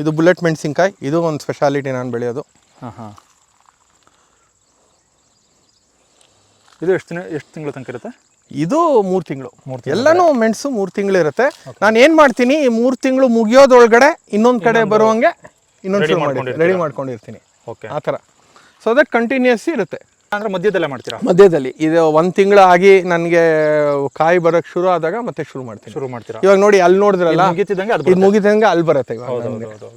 ಇದು ಬುಲೆಟ್ ಮೆಣಸಿನ್ಕಾಯಿ, ಇದು ಒಂದು ಸ್ಪೆಷಾಲಿಟಿ ನಾನು ಬೆಳೆಯೋದು. ಹಾಂ. ಇದು ಎಷ್ಟು ತಿಂಗಳು ತನಕ ಇರುತ್ತೆ? ಇದು 3 ತಿಂಗಳು. ಎಲ್ಲನೂ ಮೆಣಸು 3 ತಿಂಗಳು ಇರುತ್ತೆ. ನಾನು ಏನು ಮಾಡ್ತೀನಿ, ಈ 3 ತಿಂಗಳು ಮುಗಿಯೋದೊಳಗಡೆ ಇನ್ನೊಂದು ಕಡೆ ಬರುವಂಗೆ ರೆಡಿ ಮಾಡ್ಕೊಂಡಿರ್ತೀನಿ. ಓಕೆ, ಆ ಥರ. ಸೊ ದಟ್ ಕಂಟಿನ್ಯೂಸ್ ಇರುತ್ತೆ. ಅಂದರೆ ಮಧ್ಯದಲ್ಲೇ ಮಾಡ್ತೀರಾ? ಮಧ್ಯದಲ್ಲಿ ಇದು 1 ತಿಂಗಳು ಆಗಿ ನನಗೆ ಕಾಯಿ ಬರೋಕ್ಕೆ ಶುರು ಆದಾಗ ಮತ್ತೆ ಶುರು ಮಾಡ್ತೀರಾ. ಇವಾಗ ನೋಡಿ, ಅಲ್ಲಿ ನೋಡಿದ್ರಲ್ಲ, ಇದು ಮುಗಿದಂಗೆ ಅಲ್ಲಿ ಬರುತ್ತೆ ಇವಾಗ. ಹೌದು.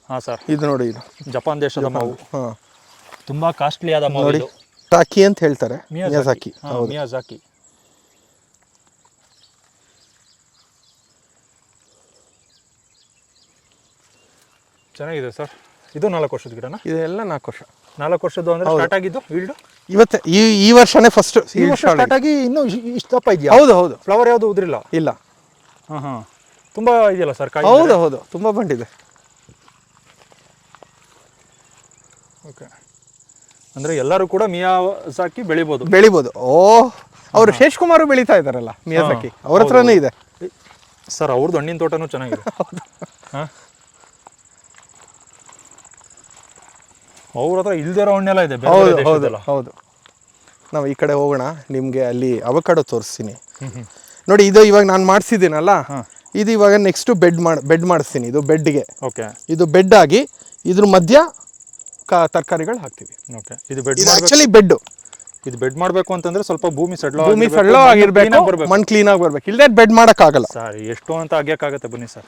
ಹಾಂ ಸರ್, ಇದು ನೋಡಿ, ಇದು ಜಪಾನ್ ದೇಶದ ಮಾವು. ಹಾಂ, ತುಂಬ ಕಾಸ್ಟ್ಲಿ ಆದ ಮಾವು. ನೋಡಿ, ಮಿಯಾಜಾಕಿ ಅಂತ ಹೇಳ್ತಾರೆ. ಮಿಯಾಜಾಕಿ. ಹೌದು, ಮಿಯಾಜಾಕಿ. ಚೆನ್ನಾಗಿದೆ ಸರ್. ಇದು 4 ವರ್ಷದ ಗಿಡನಾ? ಇದೆಲ್ಲ 4 ವರ್ಷ. 4 ವರ್ಷದ್ದು ಅಂದರೆ ಸ್ಟಾರ್ಟ್ ಆಗಿದ್ದು ಈಲ್ಡ್ ಇವತ್ತೇ, ಈ ವರ್ಷನೇ ಫಸ್ಟ್ ಸ್ಟಾರ್ಟ್ ಆಗಿ. ಇನ್ನೂ ಇಷ್ಟಪ್ಪ ಇದೆಯಾ? ಹೌದು. ಫ್ಲವರ್ ಯಾವುದು ಉದ್ರಿಲ್ಲ? ಇಲ್ಲ. ಹಾಂ. ತುಂಬ ಇದೆಯಲ್ಲ ಸರ್ ಕಾಯಿ? ಹೌದು, ತುಂಬ ಬಂದಿದೆ. ಓಕೆ, ಅಂದರೆ ಎಲ್ಲರೂ ಕೂಡ ಮಿಯಾಜಾಕಿ ಬೆಳಿಬೋದು. ಅವರು ಶೇಷ್ಕುಮಾರ್ ಬೆಳೀತಾ ಇದ್ದಾರಲ್ಲ ಮಿಯಾಜಾಕಿ, ಅವ್ರ ಹತ್ರನೇ ಇದೆ ಸರ್. ಅವ್ರದ್ದು ಹಣ್ಣಿನ ತೋಟನೂ ಚೆನ್ನಾಗಿದೆ. ಹಾಂ, ಅವ್ರ ಹತ್ರ ಇಲ್ದಿರೋ ಹಣ್ಣೆಲ್ಲ ಇದೆ. ಹೌದು. ನಾವು ಈ ಕಡೆ ಹೋಗೋಣ, ನಿಮಗೆ ಅಲ್ಲಿ ಅವಕಾಡೋ ತೋರಿಸ್ತೀನಿ. ನೋಡಿ, ಇದು ಇವಾಗ ನಾನು ಮಾಡಿಸಿದ್ದೀನಲ್ಲ, ಇದು ಇವಾಗ ನೆಕ್ಸ್ಟ್ ಬೆಡ್ ಮಾಡಿಸ್ತೀನಿ. ಇದು ಬೆಡ್ಗೆ. ಓಕೆ, ಇದು ಬೆಡ್ ಆಗಿ ಇದ್ರ ಮಧ್ಯ ತರಕಾರಿಗಳು ಹಾಕ್ತೀವಿ. ಓಕೆ, ಇದು ಬೆಡ್ ಆಕ್ಚುಲಿ ಬೆಡ್. ಇದು ಬೆಡ್ ಮಾಡಬೇಕು ಅಂತಂದ್ರೆ ಸ್ವಲ್ಪ ಭೂಮಿ ಸಡ್ಲ ಆಗಿರ್ಬೇಕು, ಮಣ್ಣು ಕ್ಲೀನ್ ಆಗಿ ಬರ್ಬೇಕು. ಇಲ್ಲದೆ ಬೆಡ್ ಮಾಡೋಕ್ಕಾಗಲ್ಲ ಸರ್. ಎಷ್ಟು ಅಂತ ಆಗ್ಯಕ್ಕಾಗತ್ತೆ ಬನ್ನಿ ಸರ್,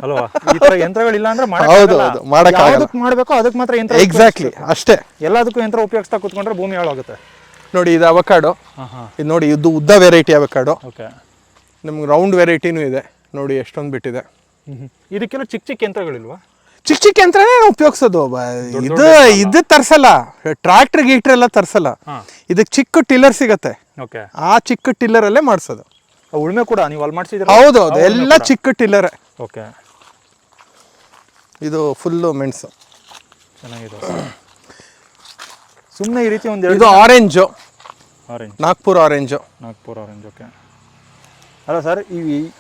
ಅಲ್ವಾ? ಈ ತರ ಯಂತ್ರಗಳಿಲ್ಲ ಅಂದ್ರೆ ಮಾಡಬೇಕು. ಅದಕ್ಕೆ ಮಾತ್ರ ಯಂತ್ರ. ಎಕ್ಸಾಕ್ಟ್ಲಿ ಅಷ್ಟೇ. ಎಲ್ಲದಕ್ಕೂ ಯಂತ್ರ ಉಪಯೋಗಿಸ್ತಾ ಕೂತ್ಕೊಂಡ್ರೆ ಭೂಮಿ ಹಾಳಾಗುತ್ತೆ. ನೋಡಿ, ಇದು ಅವಕಾಡೋ. ಇದು ನೋಡಿ, ಇದು ಉದ್ದ ವೆರೈಟಿ ಅವಕಾಡೋ. ಓಕೆ, ನಮ್ಗೆ ರೌಂಡ್ ವೆರೈಟಿನೂ ಇದೆ. ನೋಡಿ ಎಷ್ಟೊಂದು ಬಿಟ್ಟಿದೆ. ಇದಕ್ಕೆಲ್ಲ ಚಿಕ್ಕ ಯಂತ್ರಗಳಿಲ್ವಾ? ಚಿಕ್ಕ ಯಂತ್ರನೇ ಉಪಯೋಗಿಸೋದು. ಇದು ತರ್ಸಲ್ಲ, ಟ್ರಾಕ್ಟರ್ ಗೀಟ್ರ್ ಎಲ್ಲ ತರ್ಸಲ್ಲ. ಇದಕ್ಕೆ ಚಿಕ್ಕ ಟಿಲ್ಲರ್ ಸಿಗತ್ತೆ. ಆ ಚಿಕ್ಕ ಟಿಲ್ಲರ್ ಅಲ್ಲೇ ಮಾಡಿಸೋದು. ಉಳ್ಮೆ ಕೂಡ ನೀವು ಅಲ್ಲಿ ಮಾಡಿಸಿದ್ರೆ? ಹೌದು, ಎಲ್ಲ ಚಿಕ್ಕ ಟಿಲ್ಲರ್. ಓಕೆ, ಇದು ಫುಲ್ಲು ಮೆಣಸು. ಚೆನ್ನಾಗಿದೆ. ಸುಮ್ಮನೆ ಈ ರೀತಿ ಒಂದು ಇದು ಆರೆಂಜು, ನಾಗ್ಪುರ್ ಆರೆಂಜು. ಓಕೆ. ಅಲ್ಲ ಸರ್,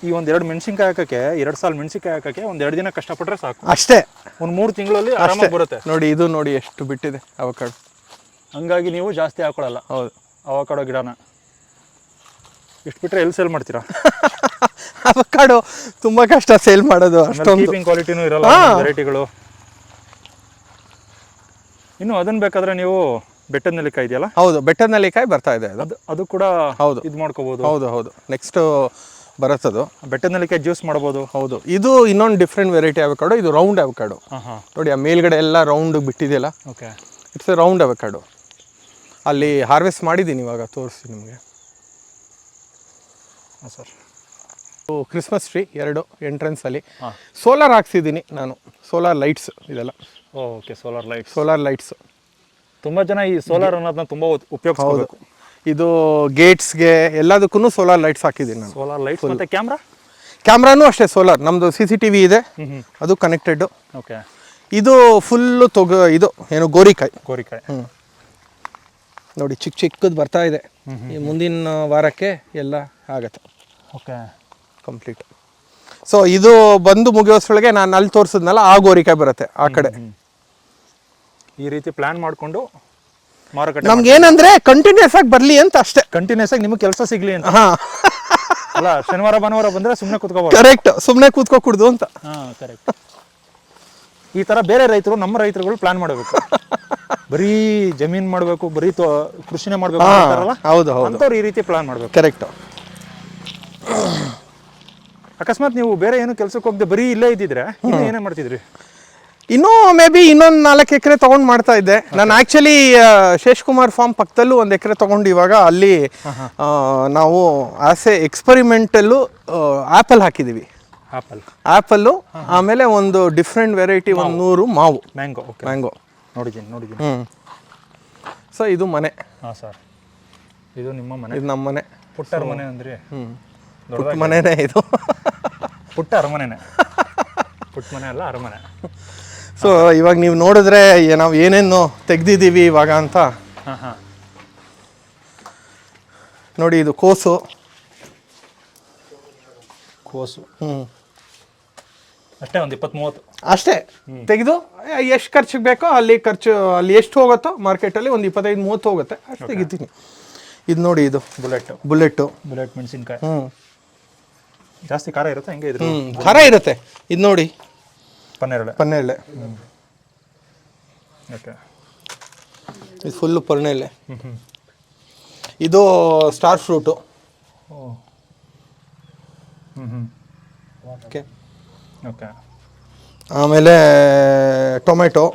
ಈ ಒಂದೆರಡು ಮೆಣಸಿನ್ಕಾಯಿ ಹಾಕಕ್ಕೆ, 2 ಸಾಲ ಮೆಣಸಿನ್ಕಾಯಿ ಹಾಕಕ್ಕೆ 1-2 ದಿನ ಕಷ್ಟಪಟ್ಟರೆ ಸಾಕು. ಅಷ್ಟೇ. ಒಂದು 3 ತಿಂಗಳಲ್ಲಿ ಆರಾಮಾಗಿ ಬರುತ್ತೆ. ನೋಡಿ, ಇದು ನೋಡಿ ಎಷ್ಟು ಬಿಟ್ಟಿದೆ ಅವಕಾಡೋ. ಹಂಗಾಗಿ ನೀವು ಜಾಸ್ತಿ ಹಾಕೊಳ್ಳಲ್ಲ. ಹೌದು, ಅವಕಾಡೋ ಗಿಡನ ಇಷ್ಟು ಬಿಟ್ಟರೆ ಎಲ್ಲಿ ಸೇಲ್ ಮಾಡ್ತೀರಾ? ಅವಕಾಡೋ ತುಂಬ ಕಷ್ಟ ಸೇಲ್ ಮಾಡೋದು. ಅಷ್ಟೊಂದು ಕೀಪಿಂಗ್ ಕ್ವಾಲಿಟಿನೂ ಇರಲ್ಲ ವೆರೈಟಿಗಳು. ಇನ್ನು ಅದನ್ನ ಬೇಕಾದ್ರೆ ನೀವು ಬೆಟ್ಟದ ನೆಲ್ಲಿಕಾಯಿ ಇದೆಯಲ್ಲ? ಹೌದು, ಬೆಟ್ಟದ ನೆಲ್ಲಿಕಾಯಿ ಬರ್ತಾ ಇದೆ. ಅದು ಕೂಡ ಹೌದು, ಇದು ಮಾಡ್ಕೋಬಹುದು. ಹೌದು. ನೆಕ್ಸ್ಟ್ ಬರುತ್ತದು. ಬೆಟ್ಟದ ನೆಲ್ಲಿಕಾಯಿ ಜ್ಯೂಸ್ ಮಾಡ್ಬೋದು. ಹೌದು, ಇದು ಇನ್ನೊಂದು ಡಿಫ್ರೆಂಟ್ ವೆರೈಟಿ ಅವಕಾಡೋ. ಇದು ರೌಂಡ್ ಅವಕಾಡೋ. ನೋಡಿ, ಆ ಮೇಲ್ಗಡೆ ಎಲ್ಲ ರೌಂಡ್ ಬಿಟ್ಟಿದೆಯಲ್ಲ. Okay, it's a round avocado. ಅಲ್ಲಿ ಹಾರ್ವೆಸ್ಟ್ ಮಾಡಿದ್ದೀನಿ, ಇವಾಗ ತೋರಿಸಿ ನಿಮಗೆ. ಸರ್, ಕ್ರಿಸ್ಮಸ್ ಟ್ರೀ 2 ಎಂಟ್ರೆನ್ಸಲ್ಲಿ ಸೋಲಾರ್ ಹಾಕ್ಸಿದ್ದೀನಿ ನಾನು. ಸೋಲಾರ್ ಲೈಟ್ಸ್ ಇದೆಲ್ಲ. Okay, solar lights. ತುಂಬ ಜನ ಈ ಸೋಲಾರ್ ಅನ್ನೋದನ್ನ ತುಂಬ ಉಪಯೋಗಿಸ್ಕೋಬೇಕು. ಇದು ಗೇಟ್ಸ್ಗೆ ಎಲ್ಲದಕ್ಕೂ ಸೋಲಾರ್ ಲೈಟ್ಸ್ ಹಾಕಿದ್ದೀನಿ ನಾನು. ಸೋಲಾರ್ ಲೈಟ್ಸ್ ಮತ್ತು ಕ್ಯಾಮ್ರಾನೂ ಅಷ್ಟೇ ಸೋಲಾರ್. ನಮ್ಮದು CCTV ಇದೆ, ಅದು ಕನೆಕ್ಟೆಡ್. ಓಕೆ, ಇದು ಫುಲ್ಲು ಇದು ಏನು ಗೋರಿಕಾಯಿ. ನೋಡಿ, ಚಿಕ್ಕದು ಬರ್ತಾ ಇದೆ. ಈ ಮುಂದಿನ ವಾರಕ್ಕೆ ಎಲ್ಲ ಆಗತ್ತೆ. Okay, complete. ಸೊ ಇದು ಬಂದು ಮುಗಿಯೋಷ್ಟ್ರೊಳಗೆ ನಾನು ಅಲ್ಲಿ ತೋರಿಸಿದ್ನಲ್ಲ, ಆ ಗೋರಿಕಾಯಿ ಬರುತ್ತೆ ಆ ಕಡೆ. ಈ ರೀತಿ ಪ್ಲಾನ್ ಮಾಡಿಕೊಂಡು ಮಾರುಕಟ್ಟೆ. ನಮ್ಗೆ ಏನಂದ್ರೆ ಕಂಟಿನ್ಯೂಸ್ ಆಗಿ ಬರಲಿ ಅಂತ ಅಷ್ಟೇ. ಕಂಟಿನ್ಯೂಸ್ ಆಗಿ ನಿಮಗೆ ಕೆಲಸ ಸಿಗಲಿ ಅಂತ. ಅಲ್ಲ, ಶನಿವಾರ ಭಾನುವಾರ ಬಂದರೆ ಸುಮ್ಮನೆ ಕೂತ್ಕೋಬೋದು. ಕರೆಕ್ಟ್, ಸುಮ್ಮನೆ ಕೂತ್ಕೋಕೂಡ್ದು ಅಂತ. ಕರೆಕ್ಟ್. ಈ ಥರ ಬೇರೆ ರೈತರು, ನಮ್ಮ ರೈತರುಗಳು ಪ್ಲಾನ್ ಮಾಡಬೇಕು. ಬರೀ ಜಮೀನು ಮಾಡಬೇಕು, ಬರೀ ಕೃಷಿನೇ ಮಾಡಬೇಕು ಅಂತಾರಲ್ಲ. ಹೌದು, ಅಂಥವ್ರು ಈ ರೀತಿ ಪ್ಲಾನ್ ಮಾಡಬೇಕು. ಕರೆಕ್ಟ್. ಅಕಸ್ಮಾತ್ ನೀವು ಬೇರೆ ಏನು ಕೆಲಸಕ್ಕೆ ಹೋಗದೆ ಬರೀ ಇಲ್ಲೇ ಇದ್ದಿದ್ರೆ ಏನೇ ಮಾಡ್ತಿದ್ರಿ? ಇನ್ನೂ ಮೇ ಬಿ ಇನ್ನೊಂದು 4 ಎಕರೆ ತೊಗೊಂಡು ಮಾಡ್ತಾ ಇದ್ದೆ ನಾನು. ಆ್ಯಕ್ಚುಲಿ ಶೇಷ್ಕುಮಾರ್ ಫಾರ್ಮ್ ಪಕ್ಕದಲ್ಲೂ 1 ಎಕರೆ ತೊಗೊಂಡು ಇವಾಗ ಅಲ್ಲಿ ನಾವು ಆಸ್ ಎ ಎಕ್ಸ್ಪರಿಮೆಂಟಲ್ಲು ಆ್ಯಪಲ್ ಹಾಕಿದ್ದೀವಿ. ಆ್ಯಪಲ್ಲು, ಆಮೇಲೆ ಒಂದು ಡಿಫ್ರೆಂಟ್ ವೆರೈಟಿ, 100 ಮಾವು, ಮ್ಯಾಂಗೋ ನೋಡಿದ್ದೀನಿ. ಸೊ ಇದು ಮನೆ. ಹಾಂ ಸರ್, ಇದು ನಿಮ್ಮ ಮನೆ? ಇದು ನಮ್ಮ ಮನೆ. ಪುಟ್ಟ ಅರಮನೆ ಅಂದರೆ ಪುಟ್ಟ ಮನೆನೇ ಇದು. ಪುಟ್ಟ ಅರಮನೆನೇ, ಪುಟ್ಟ ಮನೆ ಅಲ್ಲ, ಅರಮನೆ. ಸೊ ಇವಾಗ ನೀವು ನೋಡಿದ್ರೆ ನಾವು ಏನೇನು ತೆಗ್ದಿದ್ದೀವಿ ಇವಾಗ ಅಂತ. ನೋಡಿ, ಇದು ಕೋಸು. ಅಷ್ಟೇ ಒಂದು 20-30 ಅಷ್ಟೇ ತೆಗೆದು ಎಷ್ಟು ಖರ್ಚಿಗೆ ಬೇಕೋ ಅಲ್ಲಿ ಅಲ್ಲಿ ಎಷ್ಟು ಹೋಗುತ್ತೋ ಮಾರ್ಕೆಟಲ್ಲಿ ಒಂದು 25-30 ಹೋಗುತ್ತೆ ಅಷ್ಟು ತೆಗಿತೀನಿ. ಇದು ನೋಡಿ, ಇದು ಬುಲೆಟ್ಟು ಮೆಣಸಿನ್ಕಾಯಿ. ಜಾಸ್ತಿ ಖಾರ ಇರುತ್ತೆ ಹೆಂಗೆ ಇದ್ರು? ಖಾರ ಇರುತ್ತೆ. ಇದು ನೋಡಿ, ಪನ್ನೇರಳೆ. ಓಕೆ, ಇದು ಫುಲ್ಲು ಪನ್ನೇರಳೆ. ಇದು ಸ್ಟಾರ್ ಫ್ರೂಟು. Okay okay. ಆಮೇಲೆ ಟೊಮೆಟೊ.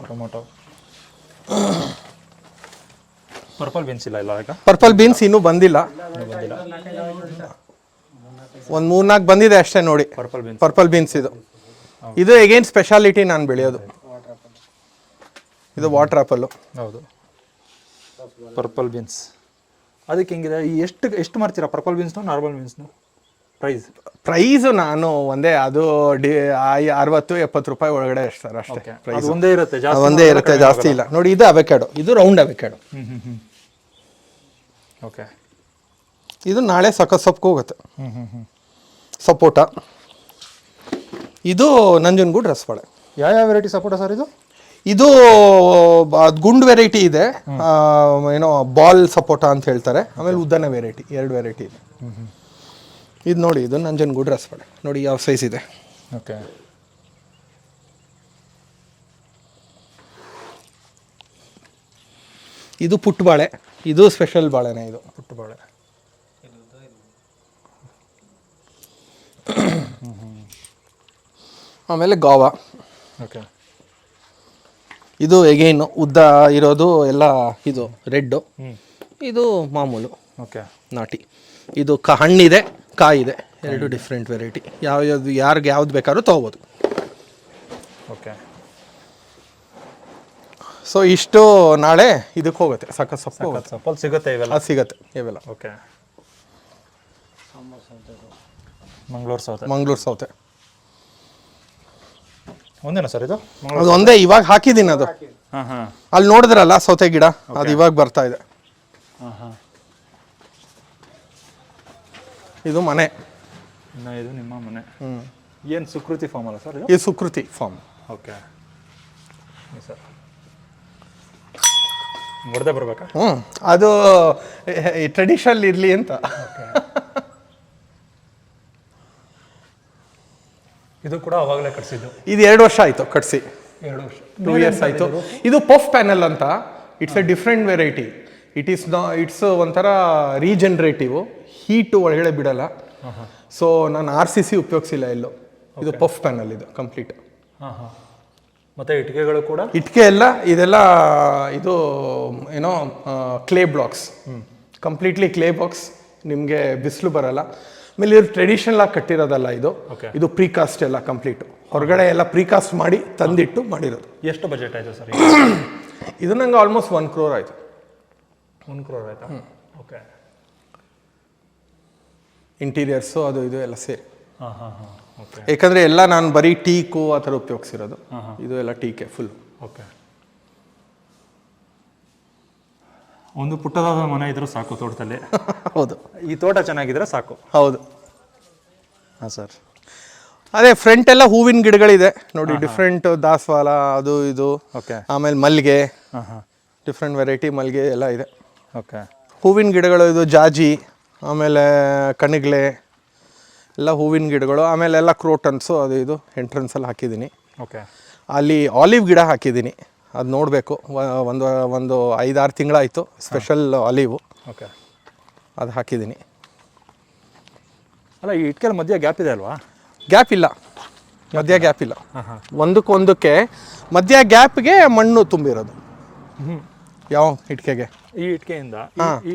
ಪರ್ಪಲ್ ಬೀನ್ಸ್ ಇಲ್ಲ ಈಗ? ಪರ್ಪಲ್ ಬೀನ್ಸ್ ಇನ್ನೂ ಬಂದಿಲ್ಲ. ಒಂದು 3-4 ಬಂದಿದೆ ಅಷ್ಟೇ ನೋಡಿ. ಪರ್ಪಲ್ ಬೀನ್ಸ್ ಇದು ಅಗೇನ್ ಸ್ಪೆಷಾಲಿಟಿ ನಾನು ಬೆಳೆಯೋದು. ಇದು ವಾಟರ್ ಆಪಲ್ಲು. ಹೌದು, ಪರ್ಪಲ್ ಬೀನ್ಸ್. ಅದಕ್ಕೆ ಹೆಂಗಿದೆ? ಎಷ್ಟು ಮಾಡ್ತೀರಾ ಪರ್ಪಲ್ ಬೀನ್ಸ್ನು ನಾರ್ಮಲ್ ಬೀನ್ಸ್ನು? ಪ್ರೈಸು ನಾನು ಒಂದೇ, ಅದು 60-70 ರೂಪಾಯಿ ಒಳಗಡೆ ಸರ್ ಅಷ್ಟೇ. ಪ್ರೈಸ್ ಒಂದೇ ಇರುತ್ತೆ, ಜಾಸ್ತಿ ಇಲ್ಲ. ನೋಡಿ, ಇದು ಅವಕ್ಯಾಡೋ, ಇದು ರೌಂಡ್ ಅವಕ್ಯಾಡೋ. ಓಕೆ, ಇದು ನಾಳೆ ಸೊಪ್ಪು ಹೋಗುತ್ತೆ. ಸಪೋಟ. ಇದು ನಂಜನಗೂಡು ರಸಬಾಳೆ. ಯಾವ ವೆರೈಟಿ ಸಪೋಟ ಸರ್ ಇದು? ಇದು ಗುಂಡು ವೆರೈಟಿ ಇದೆ, ಏನೋ ಬಾಲ್ ಸಪೋಟ ಅಂತ ಹೇಳ್ತಾರೆ. ಆಮೇಲೆ ಉದ್ದನ ವೆರೈಟಿ, 2 ವೆರೈಟಿ ಇದೆ. ಇದು ನೋಡಿ, ಇದು ನಂಜನಗೂಡು ರಸಬಾಳೆ. ನೋಡಿ ಯಾವ ಸೈಜ್ ಇದೆ. ಓಕೆ, ಇದು ಪುಟ್ಟಬಾಳೆ. ಇದು ಸ್ಪೆಷಲ್ ಬಾಳೆನೇ, ಇದು ಪುಟ್ಟಬಾಳೆ. ಆಮೇಲೆ ಗಾವಾ. ಓಕೆ, ಇದು ಎಗೈನು ಉದ್ದ ಇರೋದು ಎಲ್ಲ. ಇದು ರೆಡ್ಡು, ಇದು ಮಾಮೂಲು. ಓಕೆ, ನಾಟಿ. ಇದು ಹಣ್ಣಿದೆ, ಕಾಯಿದೆ, 2 ಡಿಫ್ರೆಂಟ್ ವೆರೈಟಿ. ಯಾರಿಗೆ ಯಾವ್ದು ಬೇಕಾದ್ರೂ ತೊಗೋಬೋದು. ಓಕೆ, ಸೊ ಇಷ್ಟು ನಾಳೆ ಇದಕ್ಕೆ ಹೋಗುತ್ತೆ, ಸೊಪ್ಪು ಸಿಗುತ್ತೆ ಇವೆಲ್ಲ? ಅದು ಸಿಗುತ್ತೆ ಇವೆಲ್ಲ. ಓಕೆ, ಮಂಗಳೂರು ಸೌತೆ ಒಂದೇನಾ ಸರ್ ಇದು? ಅದು ಒಂದೇ, ಇವಾಗ ಹಾಕಿದ್ದೀನಿ ಅದು. ಅಲ್ಲಿ ನೋಡಿದ್ರಲ್ಲ ಸೌತೆ ಗಿಡ, ಅದು ಇವಾಗ ಬರ್ತಾ ಇದೆ. ಇದು ಮನೆ. ಇದು ನಿಮ್ಮ ಮನೆ. ಏನು ಸುಕೃತಿ ಫಾರ್ಮ್ ಅಲ್ಲ ಸರ್? ಇದು ಸುಕೃತಿ ಫಾರ್ಮ್. ಓಕೆ ಸರ್, ಹೊಡೆದೇ ಬರ್ಬೇಕಾ? ಅದು ಟ್ರೆಡಿಷನಲ್ ಇರಲಿ ಅಂತ. ಇದು ಕೂಡ ಅವಾಗಲೇ ಕಟ್ಸಿದ್ದು? ಇದು 2 ವರ್ಷ ಆಯಿತು ಕಟ್ಸಿ. 2 ಇಯರ್ಸ್ ಆಯಿತು. ಇದು ಪಫ್ ಪ್ಯಾನಲ್ ಅಂತ. It's A different variety. It's ಒಂಥರ ರೀಜನ್ರೇಟಿವ್. ಹೀಟು ಒಳಗಡೆ ಬಿಡಲ್ಲ. ಸೊ ನಾನು RCC ಉಪಯೋಗಿಸಿಲ್ಲ ಎಲ್ಲೂ. ಇದು ಪಫ್ ಪ್ಯಾನಲ್, ಇದು ಕಂಪ್ಲೀಟ್. ಮತ್ತು ಇಟ್ಟಿಗೆಗಳು ಕೂಡ? ಇಟ್ಟಿಗೆ ಎಲ್ಲ ಇದೆಲ್ಲ ಇದು ಏನೋ clay blocks, completely clay box. ನಿಮಗೆ ಬಿಸಿಲು ಬರಲ್ಲ. ಆಮೇಲೆ ಇದು ಟ್ರೆಡಿಷನಲ್ ಆಗಿ ಕಟ್ಟಿರೋದಲ್ಲ ಇದು. ಇದು ಪ್ರೀಕಾಸ್ಟ್ ಎಲ್ಲ ಕಂಪ್ಲೀಟು. ಹೊರಗಡೆ ಎಲ್ಲ ಪ್ರೀಕಾಸ್ಟ್ ಮಾಡಿ ತಂದಿಟ್ಟು ಮಾಡಿರೋದು. ಎಷ್ಟು ಬಜೆಟ್ ಆಯಿತು ಸರ್ ಇದು? ನಂಗೆ ಆಲ್ಮೋಸ್ಟ್ 1 crore ಆಯಿತು. 1 crore ಆಯಿತಾ? ಓಕೆ. ಇಂಟೀರಿಯರ್ಸು ಅದು ಇದು ಎಲ್ಲ ಸೇರಿ. ಓಕೆ. ಯಾಕಂದರೆ ಎಲ್ಲ ನಾನು ಬರೀ ಟೀಕು ಆ ಥರ ಉಪಯೋಗಿಸಿರೋದು. ಇದು ಎಲ್ಲ ಟೀಕೆ ಫುಲ್. ಓಕೆ. ಒಂದು ಪುಟ್ಟದಾದ ಮನೆ ಇದ್ರೂ ಸಾಕು ತೋಟದಲ್ಲಿ. ಹೌದು, ಈ ತೋಟ ಚೆನ್ನಾಗಿದ್ರೆ ಸಾಕು. ಹೌದು. ಹಾಂ ಸರ್. ಅದೇ ಫ್ರಂಟ್ ಎಲ್ಲ ಹೂವಿನ ಗಿಡಗಳಿದೆ ನೋಡಿ, ಡಿಫ್ರೆಂಟ್ ದಾಸವಾಳ ಅದು ಇದು. ಓಕೆ. ಆಮೇಲೆ ಮಲ್ಲಿಗೆ, ಡಿಫ್ರೆಂಟ್ ವೆರೈಟಿ ಮಲ್ಲಿಗೆ ಎಲ್ಲ ಇದೆ. ಓಕೆ. ಹೂವಿನ ಗಿಡಗಳು ಇದು ಜಾಜಿ, ಆಮೇಲೆ ಕಣಗ್ಲೆ ಎಲ್ಲ ಹೂವಿನ ಗಿಡಗಳು. ಆಮೇಲೆ ಎಲ್ಲ ಕ್ರೋಟನ್ಸು ಅದು ಇದು ಎಂಟ್ರೆನ್ಸಲ್ಲಿ ಹಾಕಿದ್ದೀನಿ. ಓಕೆ. ಅಲ್ಲಿ ಆಲಿವ್ ಗಿಡ ಹಾಕಿದ್ದೀನಿ, ಅದು ನೋಡಬೇಕು. ಒಂದು 5-6 ತಿಂಗಳಾಯಿತು. ಸ್ಪೆಷಲ್ ಆಲಿವು. ಓಕೆ. ಅದು ಹಾಕಿದ್ದೀನಿ. ಅಲ್ಲ, ಈ ಇಟ್ಕೆಲ್ಲ ಮಧ್ಯೆ ಗ್ಯಾಪ್ ಇದೆ ಅಲ್ವಾ? ಗ್ಯಾಪ್ ಇಲ್ಲ, ಮಧ್ಯ ಗ್ಯಾಪ್ ಇಲ್ಲ. ಒಂದಕ್ಕೆ ಮಧ್ಯ ಗ್ಯಾಪ್ಗೆ ಮಣ್ಣು ತುಂಬಿರೋದು. ಯಾವ ಇಟ್ಕೆಗೆ? ಈ ಇಟ್ಕೆಯಿಂದ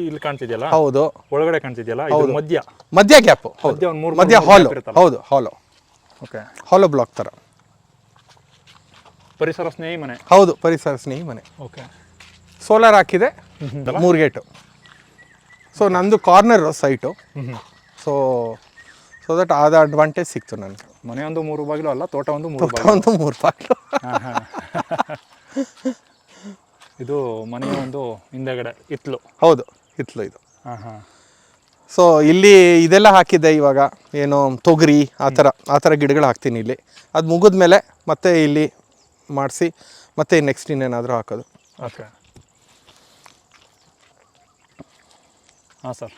ಇಲ್ಲಿ ಕಾಣ್ತಿದೆಯಲ್ಲ, ಹೌದು, ಒಳಗಡೆ ಕಾಣ್ತಿದೆಯಲ್ಲ, ಇದು ಮಧ್ಯ ಗ್ಯಾಪ್. ಮಧ್ಯ ಹಾಲು. ಹೌದು, ಹಾಲು. ಓಕೆ. ಹಾಲು ಬ್ಲಾಕ್ ಥರ. ಪರಿಸರ ಸ್ನೇಹಿ ಮನೆ. ಹೌದು, ಪರಿಸರ ಸ್ನೇಹಿ ಮನೆ. ಓಕೆ. ಸೋಲಾರ್ ಹಾಕಿದೆ, 3 ಗೇಟು. ಸೊ ನಂದು ಕಾರ್ನರ್ ಸೈಟು. ಸೊ ದಟ್ ಆದ ಅಡ್ವಾಂಟೇಜ್ ಸಿಕ್ತು ನನಗೆ. ಮನೆ ಒಂದು 3 ಬಾಗಿಲು ಅಲ್ಲ, ತೋಟ ಒಂದು 3 ಬಾಗಿಲು. ಇದು ಮನೆಯ ಒಂದು ಹಿಂದೆಗಡೆ ಹಿತ್ಲು. ಹೌದು, ಹಿತ್ಲು ಇದು. ಸೊ ಇಲ್ಲಿ ಇದೆಲ್ಲ ಹಾಕಿದ್ದೆ ಇವಾಗ ಏನು ತೊಗರಿ ಆ ಥರ ಗಿಡಗಳು ಹಾಕ್ತೀನಿ ಇಲ್ಲಿ. ಅದು ಮುಗಿದ್ಮೇಲೆ ಮತ್ತೆ ಇಲ್ಲಿ ಮಾಡಿಸಿ ಮತ್ತೆ ನೆಕ್ಸ್ಟ್ ಇನ್ನೇನಾದರೂ ಹಾಕೋದು. ಓಕೆ. ಹಾಂ ಸರ್,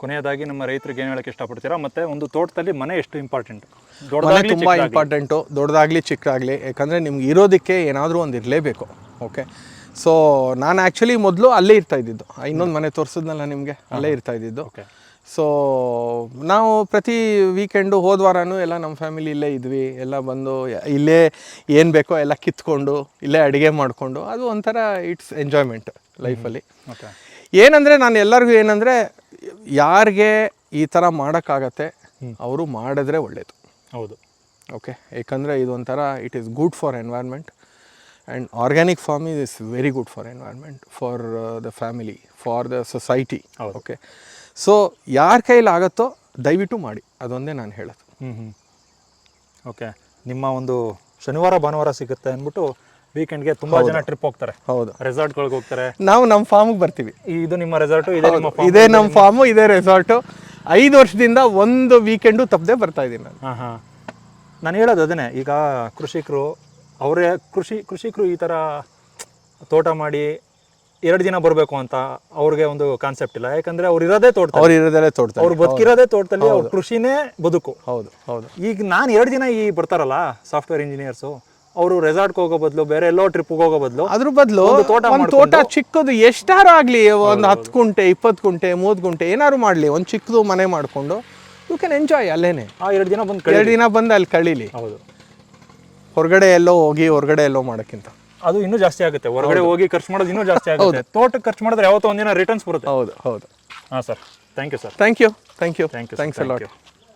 ಕೊನೆಯದಾಗಿ ನಮ್ಮ ರೈತರಿಗೆ ಏನು ಹೇಳೋಕ್ಕೆ ಇಷ್ಟಪಡ್ತೀರಾ? ಮತ್ತು ಒಂದು ತೋಟದಲ್ಲಿ ಮನೆ ಎಷ್ಟು ಇಂಪಾರ್ಟೆಂಟ್? ಮನೆ ತುಂಬ ಇಂಪಾರ್ಟೆಂಟು, ದೊಡ್ಡದಾಗಲಿ ಚಿಕ್ಕದಾಗಲಿ. ಯಾಕಂದರೆ ನಿಮ್ಗೆ ಇರೋದಕ್ಕೆ ಏನಾದರೂ ಒಂದು ಇರಲೇಬೇಕು. ಓಕೆ. ಸೊ ನಾನು ಆ್ಯಕ್ಚುಲಿ ಮೊದಲು ಅಲ್ಲೇ ಇರ್ತಾಯಿದ್ದು, ಇನ್ನೊಂದು ಮನೆ ತೋರಿಸಿದ್ನಲ್ಲ ನಿಮಗೆ, ಅಲ್ಲೇ ಇರ್ತಾಯಿದ್ದು. ಓಕೆ. ಸೊ ನಾವು ಪ್ರತಿ ವೀಕೆಂಡು ಹೋದ ವಾರನೂ ಎಲ್ಲ ನಮ್ಮ ಫ್ಯಾಮಿಲಿ ಇಲ್ಲೇ ಇದ್ವಿ. ಎಲ್ಲ ಬಂದು ಇಲ್ಲೇ ಏನು ಬೇಕೋ ಎಲ್ಲ ಕಿತ್ಕೊಂಡು ಇಲ್ಲೇ ಅಡುಗೆ ಮಾಡಿಕೊಂಡು, ಅದು ಒಂಥರ ಇಟ್ಸ್ ಎಂಜಾಯ್ಮೆಂಟ್ ಲೈಫಲ್ಲಿ. ಓಕೆ. ಏನಂದರೆ ನಾನು ಎಲ್ಲರಿಗೂ ಏನಂದರೆ, ಯಾರಿಗೆ ಈ ಥರ ಮಾಡೋಕ್ಕಾಗತ್ತೆ ಅವರು ಮಾಡಿದ್ರೆ ಒಳ್ಳೆಯದು. ಹೌದು. ಓಕೆ. ಏಕೆಂದರೆ ಇದೊಂಥರ it is good for environment and organic farming is very good for environment, for the family, for the society. Okay. So ಯಾರ ಕೈಲಾಗತ್ತೋ ದಯವಿಟ್ಟು ಮಾಡಿ, ಅದೊಂದೇ ನಾನು ಹೇಳೋದು. ಓಕೆ. ನಿಮ್ಮ ಒಂದು ಶನಿವಾರ ಭಾನುವಾರ ಸಿಗುತ್ತೆ ಅಂದ್ಬಿಟ್ಟು ವೀಕೆಂಡ್ಗೆ ತುಂಬಾ ಜನ ಟ್ರಿಪ್ ಹೋಗ್ತಾರೆ. ಹೌದು. ರೆಸಾರ್ಟ್ಗಳಿಗೆ ಹೋಗ್ತಾರೆ. ನಾವು ನಮ್ಮ ಫಾರ್ಮಿಗೆ ಬರ್ತೀವಿ. ಇದು ನಿಮ್ಮ ರೆಸಾರ್ಟು, ಇದೇ ನಿಮ್ಮ ಫಾರ್ಮ್? ಇದೇ ನಮ್ಮ ಫಾರ್ಮು, ಇದೇ ರೆಸಾರ್ಟು. 5 ವರ್ಷದಿಂದ ಒಂದು ವೀಕೆಂಡು ತಪ್ಪದೆ ಬರ್ತಾ ಇದ್ದೀನಿ ನಾನು. ಹಾಂ. ನಾನು ಹೇಳೋದು ಅದನ್ನೇ, ಈಗ ಕೃಷಿಕರು ಅವರೇ ಕೃಷಿಕರು ಈ ಥರ ತೋಟ ಮಾಡಿ 2 ದಿನ ಬರಬೇಕು ಅಂತ ಅವ್ರಿಗೆ ಒಂದು ಕಾನ್ಸೆಪ್ಟ್ ಇಲ್ಲ. ಯಾಕಂದ್ರೆ ಅವ್ರು ಇರೋದೇ ತೋಟ, ಅವ್ರು ಬದುಕಿರೋದೇ ತೋಟದಲ್ಲಿ, ಅವ್ರ ಕೃಷಿನೇ ಬದುಕು. ಹೌದು ಹೌದು. ಈಗ ನಾನು 2 ದಿನ ಈ ಬರ್ತಾರಲ್ಲ ಸಾಫ್ಟ್ವೇರ್ ಇಂಜಿನಿಯರ್ಸು, ಅವರು ರೆಸಾರ್ಟ್ಗೆ ಹೋಗೋ ಬದಲು, ಬೇರೆ ಎಲ್ಲೋ ಟ್ರಿಪ್ಗೆ ಹೋಗೋ ಬದಲು, ಅದ್ರ ಬದಲು ಒಂದು ತೋಟ ಚಿಕ್ಕದು ಎಷ್ಟಾರು ಆಗಲಿ, ಒಂದು 10 ಗುಂಟೆ 20 ಗುಂಟೆ 30 ಗುಂಟೆ ಏನಾದ್ರು ಮಾಡಲಿ, ಒಂದು ಚಿಕ್ಕದು ಮನೆ ಮಾಡಿಕೊಂಡು ಯು ಕ್ಯಾನ್ ಎಂಜಾಯ್ ಅಲ್ಲೇನೆ. 2 ದಿನ ಬಂದು 2 ದಿನ ಬಂದು ಅಲ್ಲಿ ಕಳೀಲಿ. ಹೌದು. ಹೊರಗಡೆ ಎಲ್ಲೋ ಮಾಡೋಕ್ಕಿಂತ ಅದು ಇನ್ನೂ ಜಾಸ್ತಿ ಆಗುತ್ತೆ. ಹೊರಗಡೆ ಹೋಗಿ ಖರ್ಚು ಮಾಡೋದು ಇನ್ನೂ ಜಾಸ್ತಿ ಆಗುತ್ತೆ. ತೋಟಕ್ಕೆ ಖರ್ಚು ಮಾಡಿದ್ರೆ ಯಾವತ್ತೋ ಒಂದಿನ ರಿಟರ್ನ್ಸ್ ಬರುತ್ತೆ. ಹೌದು ಹೌದು. ಹಾಂ sir, thank you sir. Thank you. Thanks a lot.